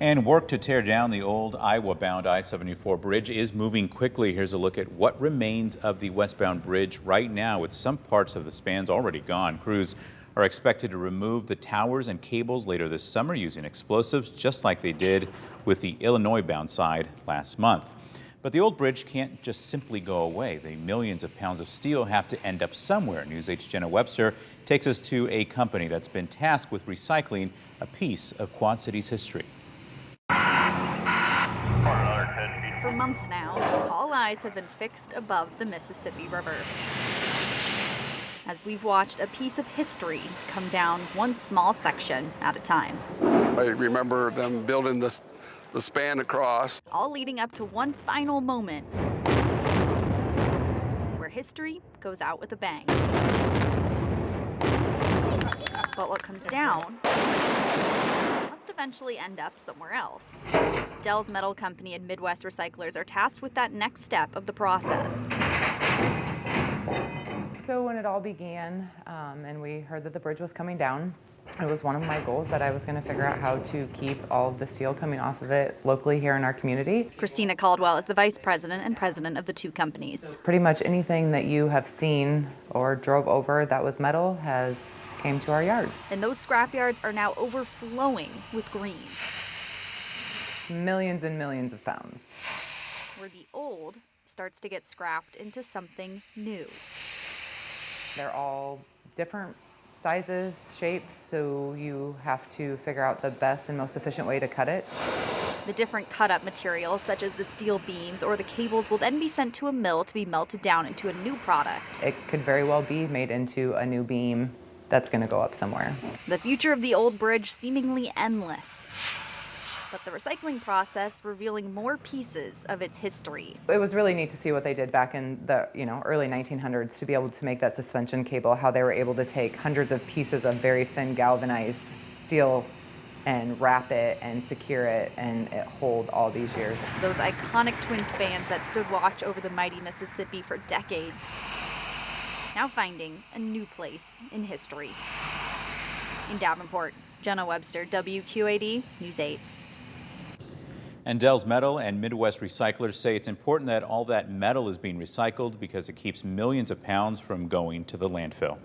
And work to tear down the old Iowa-bound I-74 bridge is moving quickly. Here's a look at what remains of the westbound bridge right now, with some parts of the spans already gone. Crews are expected to remove the towers and cables later this summer using explosives, just like they did with the Illinois-bound side last month. But the old bridge can't just simply go away. The millions of pounds of steel have to end up somewhere. News 8's Jenna Webster takes us to a company that's been tasked with recycling a piece of Quad City's history. For months now, all eyes have been fixed above the Mississippi River, as we've watched a piece of history come down one small section at a time. I remember them building the span across. All leading up to one final moment where history goes out with a bang. But what comes down must eventually end up somewhere else. Dell's Metal Company and Midwest Recyclers are tasked with that next step of the process. So when it all began and we heard that the bridge was coming down, it was one of my goals that I was going to figure out how to keep all of the steel coming off of it locally here in our community. Christina Caldwell is the vice president and president of the two companies. Pretty much anything that you have seen or drove over that was metal has came to our yards. And those scrap yards are now overflowing with green. Millions and millions of pounds. Where the old starts to get scrapped into something new. They're all different sizes, shapes, so you have to figure out the best and most efficient way to cut it. The different cut-up materials, such as the steel beams or the cables, will then be sent to a mill to be melted down into a new product. It could very well be made into a new beam that's going to go up somewhere. The future of the old bridge seemingly endless, but the recycling process revealing more pieces of its history. It was really neat to see what they did back in the early 1900s to be able to make that suspension cable, how they were able to take hundreds of pieces of very thin galvanized steel and wrap it and secure it and it hold all these years. Those iconic twin spans that stood watch over the mighty Mississippi for decades, now finding a new place in history. In Davenport, Jenna Webster, WQAD News 8. And Dell's Metal and Midwest Recyclers say it's important that all that metal is being recycled because it keeps millions of pounds from going to the landfill.